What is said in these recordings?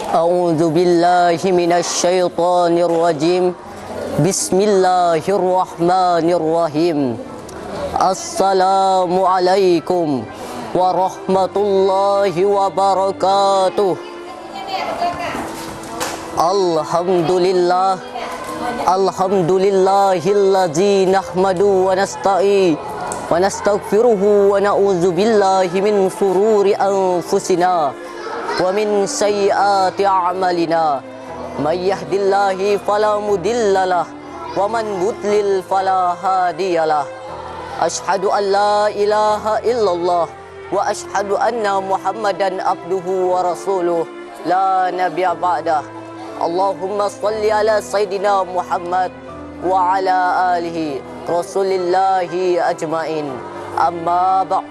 A'udzu billahi minasy syaithanir rajim. Bismillahirrahmanirrahim. Assalamualaikum warahmatullahi wabarakatuh. Alhamdulillahillazi nahmadu wa nastaghfiruhu wa na'udzu billahi min shururi anfusina wa min sayyiati a'malina. May yahdihillahu fala mudhillalah wa man yudlil fala hadiyalah. Asyhadu an la ilaha illallah wa asyhadu anna Muhammadan abduhu wa rasuluh la nabiyya ba'dah. Allahumma salli ala sayyidina Muhammad wa ala alihi rasulillahi ajmain. Amma ba'.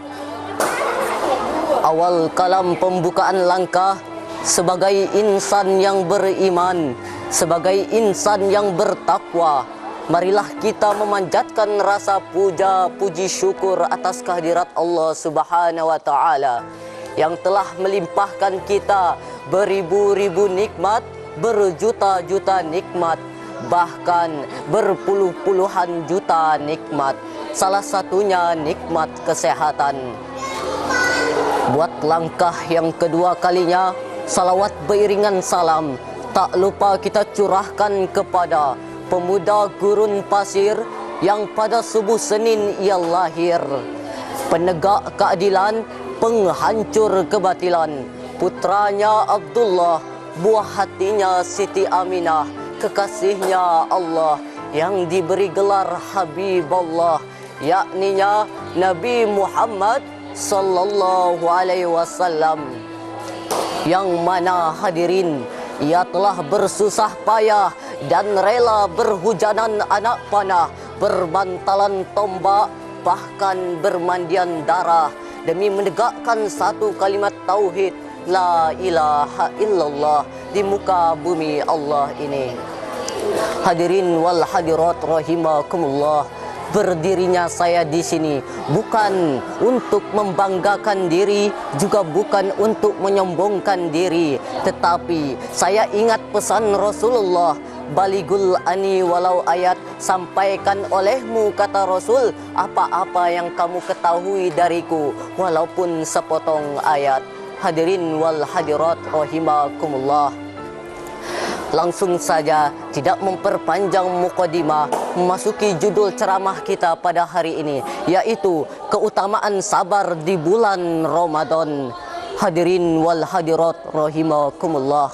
Awal kalam pembukaan langkah sebagai insan yang beriman, sebagai insan yang bertakwa, marilah kita memanjatkan rasa puji syukur atas kehadirat Allah Subhanahu wa taala yang telah melimpahkan kita beribu-ribu nikmat, berjuta-juta nikmat, bahkan berpuluh-puluhan juta nikmat. Salah satunya nikmat kesehatan. Buat langkah yang kedua kalinya, salawat beriringan salam tak lupa kita curahkan kepada pemuda gurun pasir yang pada subuh Senin ia lahir, penegak keadilan, penghancur kebatilan, putranya Abdullah, buah hatinya Siti Aminah, kekasihnya Allah yang diberi gelar Habibullah, yakninya Nabi Muhammad sallallahu alaihi wasallam, yang mana hadirin ia telah bersusah payah dan rela berhujanan anak panah, berbantalan tombak, bahkan bermandian darah demi menegakkan satu kalimat tauhid la ilaha illallah di muka bumi Allah ini. Hadirin wal hadirat rahimakumullah, berdirinya saya di sini bukan untuk membanggakan diri, juga bukan untuk menyombongkan diri, tetapi saya ingat pesan Rasulullah, baligul ani walau ayat, sampaikan olehmu kata Rasul apa-apa yang kamu ketahui dariku walaupun sepotong ayat. Hadirin wal hadirat rahimakumullah, langsung saja tidak memperpanjang mukadimah, memasuki judul ceramah kita pada hari ini, yaitu keutamaan sabar di bulan Ramadan. Hadirin wal hadirat rahimakumullah,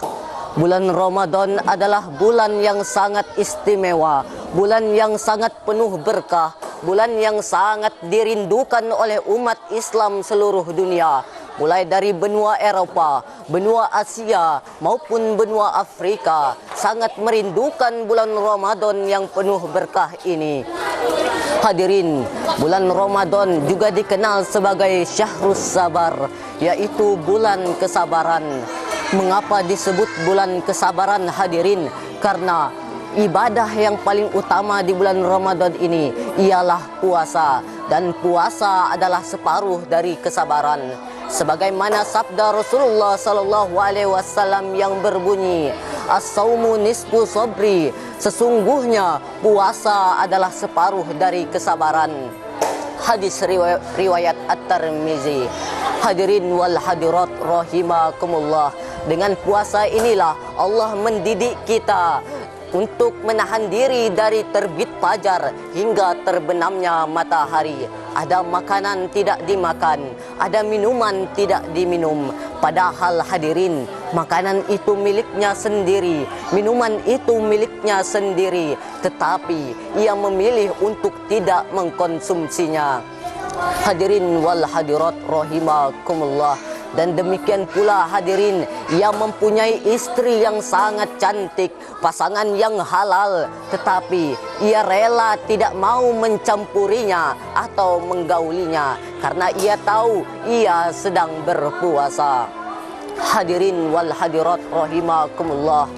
bulan Ramadan adalah bulan yang sangat istimewa, bulan yang sangat penuh berkah, bulan yang sangat dirindukan oleh umat Islam seluruh dunia, mulai dari benua Eropa, benua Asia maupun benua Afrika, sangat merindukan bulan Ramadan yang penuh berkah ini. Hadirin, bulan Ramadan juga dikenal sebagai Syahrus Sabar, yaitu bulan kesabaran. Mengapa disebut bulan kesabaran hadirin? Karena ibadah yang paling utama di bulan Ramadan ini ialah puasa, dan puasa adalah separuh dari kesabaran. Sebagaimana sabda Rasulullah sallallahu alaihi wasallam yang berbunyi, as-saumu nisfu sabri, sesungguhnya puasa adalah separuh dari kesabaran. Hadis riwayat At-Tirmizi. Hadirin wal hadirat rahimakumullah, dengan puasa inilah Allah mendidik kita untuk menahan diri dari terbit fajar hingga terbenamnya matahari. Ada makanan tidak dimakan, ada minuman tidak diminum. Padahal hadirin, makanan itu miliknya sendiri, minuman itu miliknya sendiri, tetapi ia memilih untuk tidak mengkonsumsinya. Hadirin wal hadirat rahimakumullah, dan demikian pula hadirin, ia mempunyai istri yang sangat cantik, pasangan yang halal, tetapi ia rela tidak mau mencampurinya atau menggaulinya karena ia tahu ia sedang berpuasa. Hadirin wal hadirat rahimakumullah,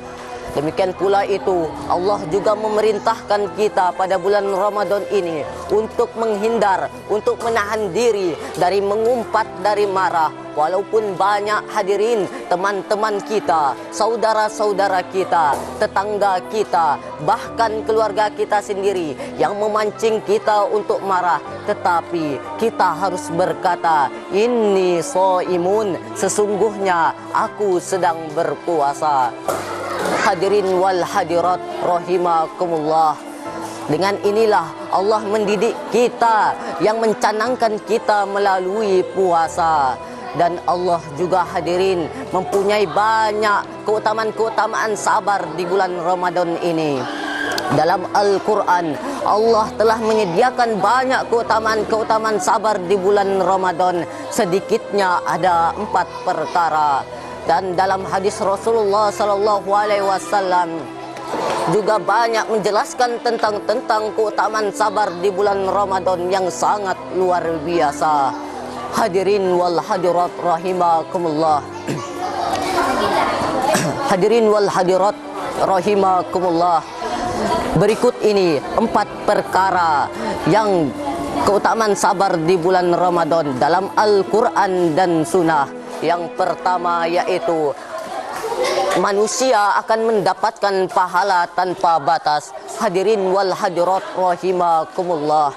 demikian pula itu Allah juga memerintahkan kita pada bulan Ramadan ini untuk menghindar, untuk menahan diri dari mengumpat dari marah, walaupun banyak hadirin teman-teman kita, saudara-saudara kita, tetangga kita, bahkan keluarga kita sendiri yang memancing kita untuk marah, tetapi kita harus berkata, inni shaimun, sesungguhnya aku sedang berpuasa. Hadirin wal hadirat rahimakumullah. Dengan inilah Allah mendidik kita yang mencanangkan kita melalui puasa. Dan Allah juga hadirin mempunyai banyak keutamaan-keutamaan sabar di bulan Ramadan ini. Dalam Al-Quran, Allah telah menyediakan banyak keutamaan-keutamaan sabar di bulan Ramadan. Sedikitnya ada 4 perkara. Dan dalam hadis Rasulullah SAW juga banyak menjelaskan tentang keutamaan sabar di bulan Ramadan yang sangat luar biasa. Hadirin wal hadirat rahimakumullah. Hadirin wal hadirat rahimakumullah. Berikut ini 4 perkara yang keutamaan sabar di bulan Ramadan dalam Al-Quran dan Sunnah. Yang pertama yaitu manusia akan mendapatkan pahala tanpa batas. Hadirin wal hadirat rahimakumullah.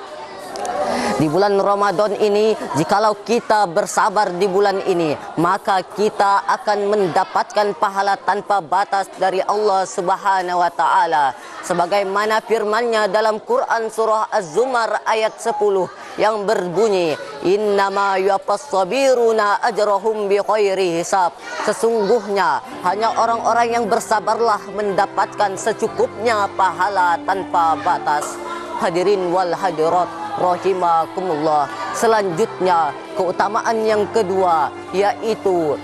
Di bulan Ramadan ini, jikalau kita bersabar di bulan ini, maka kita akan mendapatkan pahala tanpa batas dari Allah Subhanahu wa taala. Sebagaimana firman-Nya dalam Quran surah Az-Zumar ayat 10 yang berbunyi, innama yuwaffas-sabiruna ajrahum bighairi hisab. Sesungguhnya hanya orang-orang yang bersabarlah mendapatkan secukupnya pahala tanpa batas. Hadirin wal hadirat rahimakumullah. Selanjutnya, keutamaan yang kedua yaitu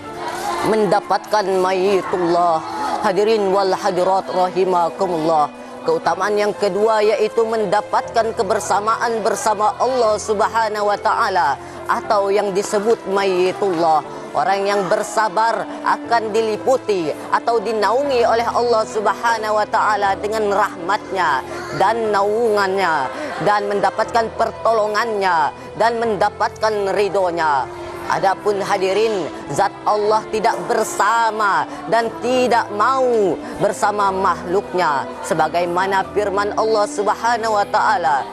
mendapatkan mayitullah. Hadirin wal hadirat rahimakumullah. Keutamaan yang kedua yaitu mendapatkan kebersamaan bersama Allah Subhanahu wa taala atau yang disebut mayitullah. Orang yang bersabar akan diliputi atau dinaungi oleh Allah Subhanahu wa taala dengan rahmatnya dan naungannya, dan mendapatkan pertolongannya dan mendapatkan ridhonya. Adapun hadirin, zat Allah tidak bersama dan tidak mau bersama makhluknya, sebagaimana firman Allah Subhanahu wa taala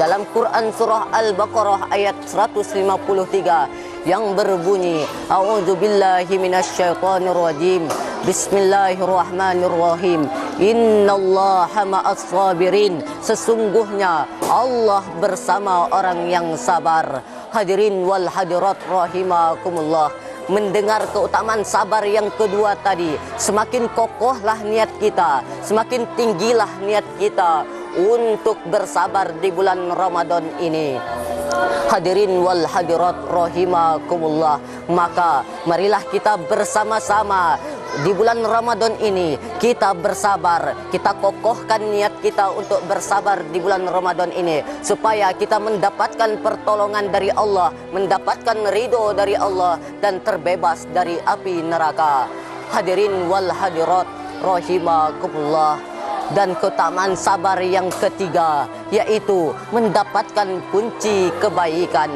dalam Quran surah Al-Baqarah ayat 153 yang berbunyi, a'udzubillahi minasyaitonirrajim, bismillahirrahmanirrahim, innallaha ma'as sabirin, sesungguhnya Allah bersama orang yang sabar. Hadirin wal hadirat rahimakumullah. Mendengar keutamaan sabar yang kedua tadi, semakin kokohlah niat kita, semakin tinggilah niat kita untuk bersabar di bulan Ramadan ini. Hadirin wal hadirat rahimakumullah. Maka marilah kita bersama-sama di bulan Ramadan ini kita bersabar, kita kokohkan niat kita untuk bersabar di bulan Ramadan ini supaya kita mendapatkan pertolongan dari Allah, mendapatkan ridho dari Allah dan terbebas dari api neraka. Hadirin wal hadirat rahimakumullah. Dan keutamaan sabar yang ketiga yaitu mendapatkan kunci kebaikan.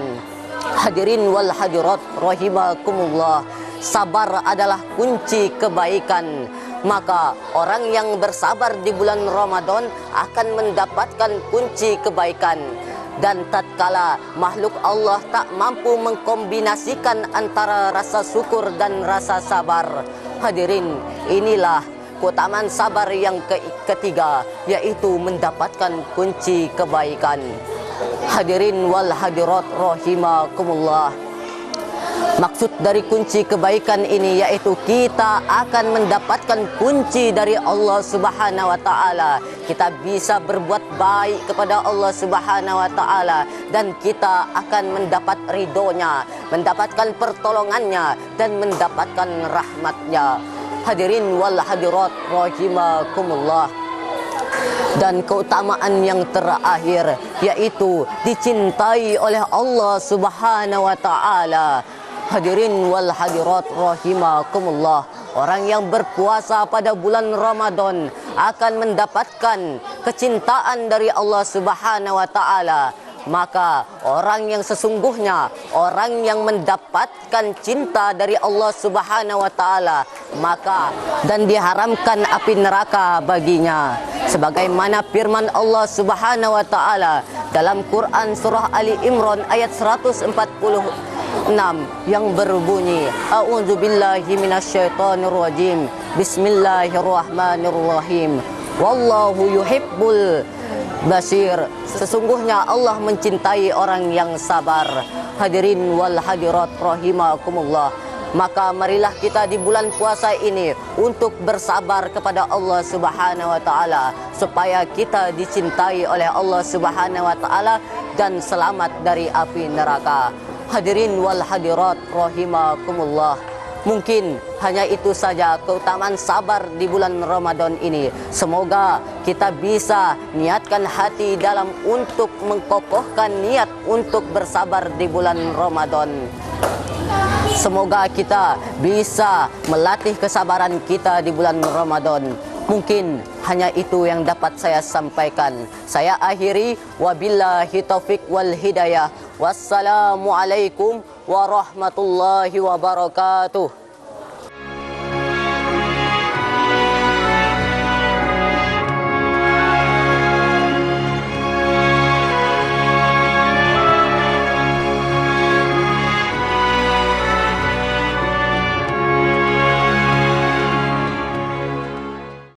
Hadirin wal hadirat rahimakumullah. Sabar adalah kunci kebaikan. Maka orang yang bersabar di bulan Ramadan akan mendapatkan kunci kebaikan. Dan tatkala makhluk Allah tak mampu mengkombinasikan antara rasa syukur dan rasa sabar, hadirin, inilah keutamaan sabar yang ketiga yaitu mendapatkan kunci kebaikan. Hadirin wal hadirat rahimakumullah. Maksud dari kunci kebaikan ini yaitu kita akan mendapatkan kunci dari Allah Subhanahu wa taala. Kita bisa berbuat baik kepada Allah Subhanahu wa taala dan kita akan mendapat ridhonya, mendapatkan pertolongannya dan mendapatkan rahmatnya. Hadirin wal hadirat rahimakumullah. Dan keutamaan yang terakhir yaitu dicintai oleh Allah Subhanahu wa taala. Hadirin wal hadirat rahimakumullah. Orang yang berpuasa pada bulan Ramadan akan mendapatkan kecintaan dari Allah Subhanahu wa taala. maka orang yang sesungguhnya, orang yang mendapatkan cinta dari Allah Subhanahu wa taala, maka dan diharamkan api neraka baginya. Sebagaimana firman Allah Subhanahu wa taala dalam Quran surah Ali Imran ayat 146 yang berbunyi, A'udzubillahi minasyaitonirrajim. Bismillahirrahmanirrahim. Wallahu yuhibbul basir. Sesungguhnya Allah mencintai orang yang sabar. Hadirin wal hadirat rahimakumullah. Maka marilah kita di bulan puasa ini untuk bersabar kepada Allah Subhanahu wa taala supaya kita dicintai oleh Allah Subhanahu wa taala dan selamat dari api neraka. Hadirin wal hadirat rahimakumullah. Mungkin hanya itu saja keutamaan sabar di bulan Ramadan ini. Semoga kita bisa niatkan hati dalam untuk mengkokohkan niat untuk bersabar di bulan Ramadan. Semoga kita bisa melatih kesabaran kita di bulan Ramadan. Mungkin hanya itu yang dapat saya sampaikan. Saya akhiri, wabillahi taufik wal hidayah. Wassalamualaikum warahmatullahi wabarakatuh.